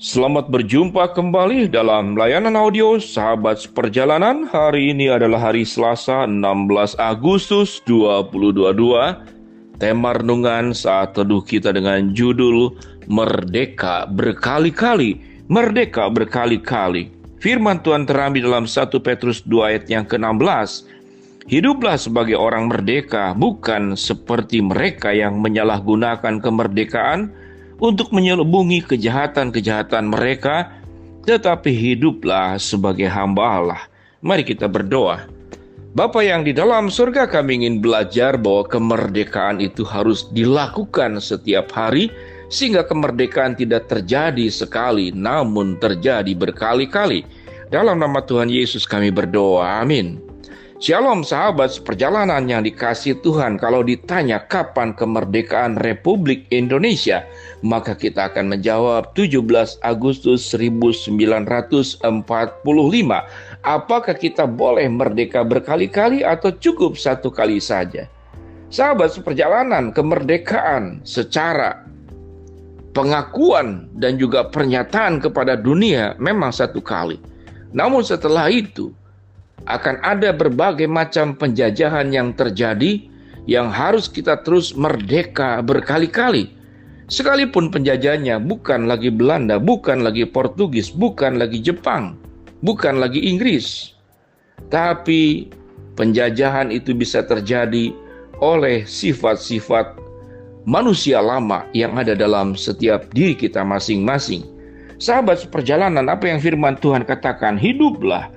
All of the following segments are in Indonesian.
Selamat berjumpa kembali dalam layanan audio Sahabat Perjalanan. Hari ini adalah hari Selasa 16 Agustus 2022. Tema renungan saat teduh kita dengan judul Merdeka Berkali-kali. Merdeka berkali-kali. Firman Tuhan terambil dalam 1 Petrus 2 ayat yang ke-16. Hiduplah sebagai orang merdeka, bukan seperti mereka yang menyalahgunakan kemerdekaan untuk menyelubungi kejahatan-kejahatan mereka, tetapi hiduplah sebagai hamba Allah. Mari kita berdoa. Bapa yang di dalam surga, kami ingin belajar bahwa kemerdekaan itu harus dilakukan setiap hari, sehingga kemerdekaan tidak terjadi sekali, namun terjadi berkali-kali. Dalam nama Tuhan Yesus kami berdoa, amin. Shalom sahabat perjalanan yang dikasihi Tuhan. Kalau ditanya kapan kemerdekaan Republik Indonesia, maka kita akan menjawab 17 Agustus 1945. Apakah kita boleh merdeka berkali-kali atau cukup satu kali saja? Sahabat seperjalanan, kemerdekaan secara pengakuan dan juga pernyataan kepada dunia memang satu kali. Namun setelah itu akan ada berbagai macam penjajahan yang terjadi yang harus kita terus merdeka berkali-kali. Sekalipun penjajahnya bukan lagi Belanda, bukan lagi Portugis, bukan lagi Jepang, bukan lagi Inggris. Tapi penjajahan itu bisa terjadi oleh sifat-sifat manusia lama yang ada dalam setiap diri kita masing-masing. Sahabat seperjalanan, apa yang firman Tuhan katakan? Hiduplah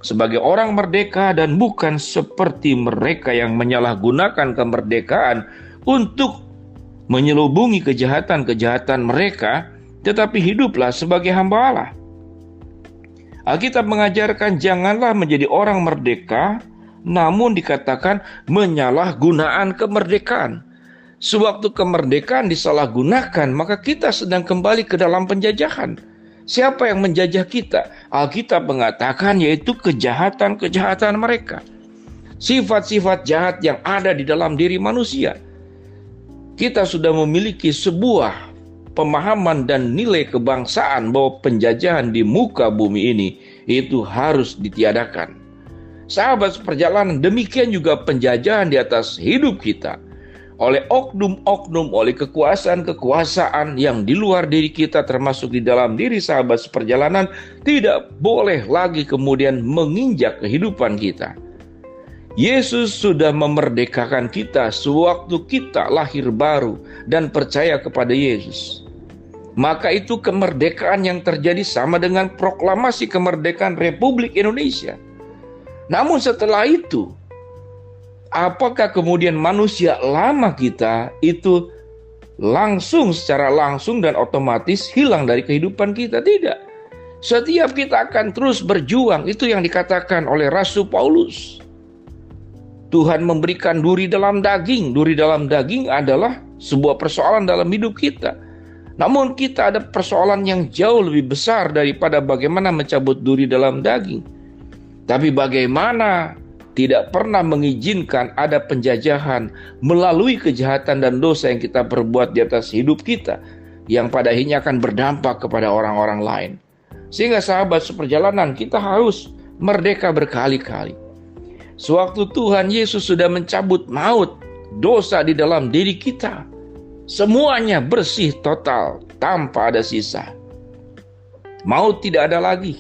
sebagai orang merdeka dan bukan seperti mereka yang menyalahgunakan kemerdekaan untuk menyelubungi kejahatan-kejahatan mereka, tetapi hiduplah sebagai hamba Allah. Alkitab mengajarkan janganlah menjadi orang merdeka, namun dikatakan menyalahgunaan kemerdekaan. Sewaktu kemerdekaan disalahgunakan, maka kita sedang kembali ke dalam penjajahan. Siapa yang menjajah kita? Alkitab mengatakan yaitu kejahatan-kejahatan mereka. Sifat-sifat jahat yang ada di dalam diri manusia. Kita sudah memiliki sebuah pemahaman dan nilai kebangsaan bahwa penjajahan di muka bumi ini itu harus ditiadakan. Sahabat seperjalanan, demikian juga penjajahan di atas hidup kita. Oleh oknum-oknum, oleh kekuasaan-kekuasaan yang di luar diri kita termasuk di dalam diri sahabat seperjalanan, tidak boleh lagi kemudian menginjak kehidupan kita. Yesus sudah memerdekakan kita sewaktu kita lahir baru dan percaya kepada Yesus. Maka itu kemerdekaan yang terjadi sama dengan proklamasi kemerdekaan Republik Indonesia. Namun setelah itu, apakah kemudian manusia lama kita itu secara langsung dan otomatis hilang dari kehidupan kita? Tidak. Setiap kita akan terus berjuang. Itu yang dikatakan oleh Rasul Paulus. Tuhan memberikan duri dalam daging. Duri dalam daging adalah sebuah persoalan dalam hidup kita. Namun kita ada persoalan yang jauh lebih besar daripada bagaimana mencabut duri dalam daging. Tapi bagaimana tidak pernah mengizinkan ada penjajahan melalui kejahatan dan dosa yang kita perbuat di atas hidup kita, yang pada akhirnya akan berdampak kepada orang-orang lain. Sehingga sahabat seperjalanan, kita harus merdeka berkali-kali. Sewaktu Tuhan Yesus sudah mencabut maut, dosa di dalam diri kita, semuanya bersih total tanpa ada sisa. Maut tidak ada lagi.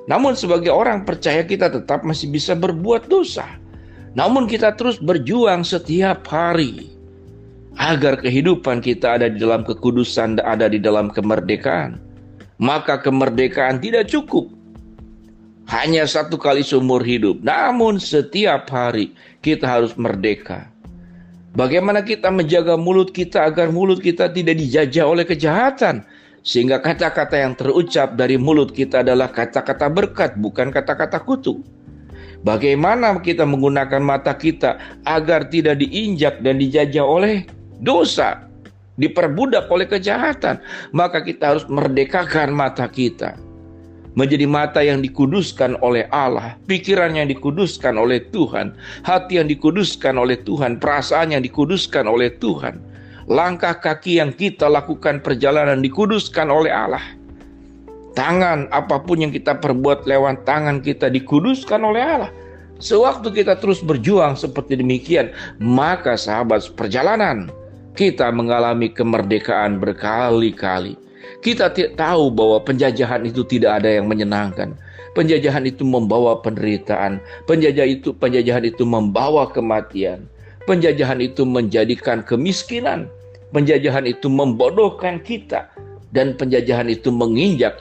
Namun sebagai orang percaya kita tetap masih bisa berbuat dosa. Namun kita terus berjuang setiap hari agar kehidupan kita ada di dalam kekudusan, ada di dalam kemerdekaan. Maka kemerdekaan tidak cukup hanya satu kali seumur hidup. Namun setiap hari kita harus merdeka. Bagaimana kita menjaga mulut kita agar mulut kita tidak dijajah oleh kejahatan, sehingga kata-kata yang terucap dari mulut kita adalah kata-kata berkat, bukan kata-kata kutuk. Bagaimana kita menggunakan mata kita agar tidak diinjak dan dijajah oleh dosa, diperbudak oleh kejahatan. Maka kita harus merdekakan mata kita menjadi mata yang dikuduskan oleh Allah, pikiran yang dikuduskan oleh Tuhan, hati yang dikuduskan oleh Tuhan, perasaan yang dikuduskan oleh Tuhan. Langkah kaki yang kita lakukan perjalanan dikuduskan oleh Allah. Tangan apapun yang kita perbuat lewat tangan kita dikuduskan oleh Allah. Sewaktu kita terus berjuang seperti demikian, maka sahabat perjalanan, kita mengalami kemerdekaan berkali-kali. Kita tahu bahwa penjajahan itu tidak ada yang menyenangkan. Penjajahan itu membawa penderitaan. Penjajahan itu membawa kematian. Penjajahan itu menjadikan kemiskinan. Penjajahan itu membodohkan kita. Dan penjajahan itu menginjak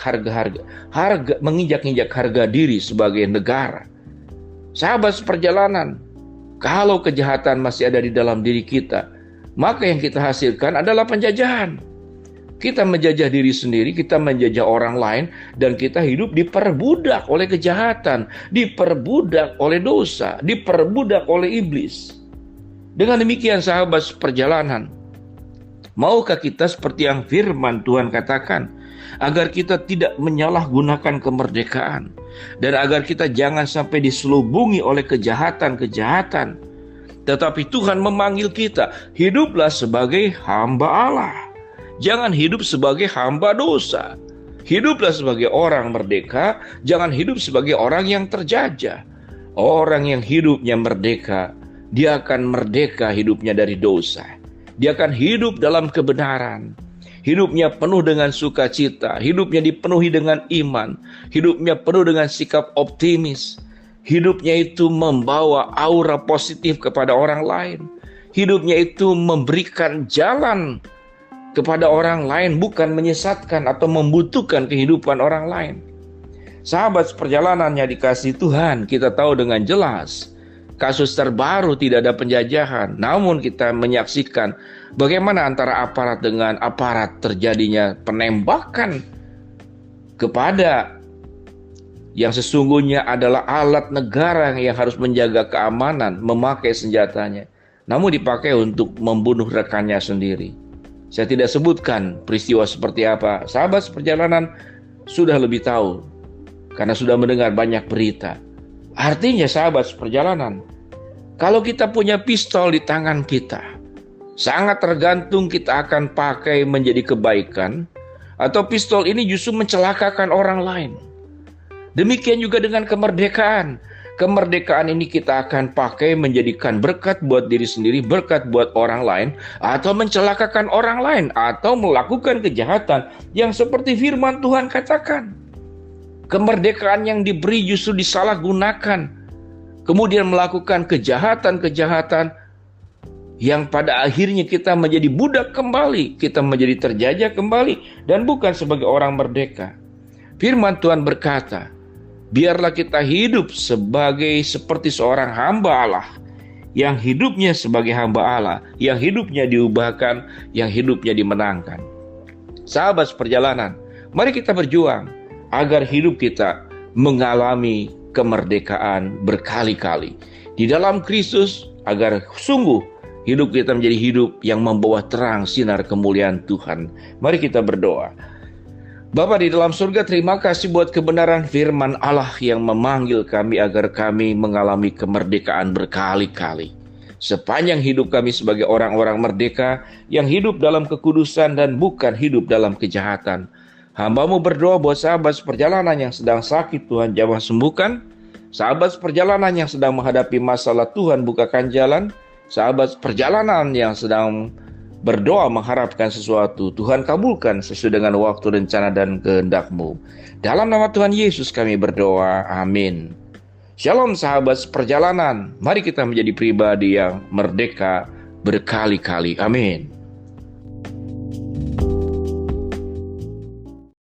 menginjak harga diri sebagai negara. Sahabat seperjalanan, kalau kejahatan masih ada di dalam diri kita, maka yang kita hasilkan adalah penjajahan. Kita menjajah diri sendiri, kita menjajah orang lain, dan kita hidup diperbudak oleh kejahatan, diperbudak oleh dosa, diperbudak oleh iblis. Dengan demikian sahabat seperjalanan, maukah kita seperti yang firman Tuhan katakan, agar kita tidak menyalahgunakan kemerdekaan, dan agar kita jangan sampai diselubungi oleh kejahatan-kejahatan. Tetapi Tuhan memanggil kita, hiduplah sebagai hamba Allah. Jangan hidup sebagai hamba dosa. Hiduplah sebagai orang merdeka, jangan hidup sebagai orang yang terjajah. Orang yang hidupnya merdeka, dia akan merdeka hidupnya dari dosa. Dia akan hidup dalam kebenaran. Hidupnya penuh dengan sukacita, hidupnya dipenuhi dengan iman, hidupnya penuh dengan sikap optimis. Hidupnya itu membawa aura positif kepada orang lain. Hidupnya itu memberikan jalan kepada orang lain, bukan menyesatkan atau membutuhkan kehidupan orang lain. Sahabat seperjalanan yang dikasihi Tuhan, kita tahu dengan jelas kasus terbaru tidak ada penjajahan, namun kita menyaksikan bagaimana antara aparat dengan aparat terjadinya penembakan kepada yang sesungguhnya adalah alat negara yang harus menjaga keamanan, memakai senjatanya, namun dipakai untuk membunuh rekannya sendiri. Saya tidak sebutkan peristiwa seperti apa. Sahabat seperjalanan sudah lebih tahu karena sudah mendengar banyak berita. Artinya sahabat seperjalanan, kalau kita punya pistol di tangan kita, sangat tergantung kita akan pakai menjadi kebaikan, atau pistol ini justru mencelakakan orang lain. Demikian juga dengan kemerdekaan. Kemerdekaan ini kita akan pakai menjadikan berkat buat diri sendiri, berkat buat orang lain, atau mencelakakan orang lain, atau melakukan kejahatan yang seperti firman Tuhan katakan. Kemerdekaan yang diberi justru disalahgunakan, kemudian melakukan kejahatan-kejahatan yang pada akhirnya kita menjadi budak kembali, kita menjadi terjajah kembali, dan bukan sebagai orang merdeka. Firman Tuhan berkata, biarlah kita hidup seperti seorang hamba Allah, yang hidupnya sebagai hamba Allah, yang hidupnya diubahkan, yang hidupnya dimenangkan. Sahabat seperjalanan, mari kita berjuang agar hidup kita mengalami kemerdekaan berkali-kali di dalam Kristus, agar sungguh hidup kita menjadi hidup yang membawa terang sinar kemuliaan Tuhan. Mari kita berdoa. Bapa di dalam surga, terima kasih buat kebenaran firman Allah yang memanggil kami agar kami mengalami kemerdekaan berkali-kali. Sepanjang hidup kami sebagai orang-orang merdeka yang hidup dalam kekudusan dan bukan hidup dalam kejahatan. Hamba-Mu berdoa buat sahabat seperjalanan yang sedang sakit, Tuhan jamah sembuhkan. Sahabat seperjalanan yang sedang menghadapi masalah, Tuhan bukakan jalan. Sahabat seperjalanan yang sedang berdoa mengharapkan sesuatu, Tuhan kabulkan sesuai dengan waktu, rencana, dan kehendak-Mu. Dalam nama Tuhan Yesus kami berdoa, amin. Shalom sahabat seperjalanan, mari kita menjadi pribadi yang merdeka berkali-kali, amin.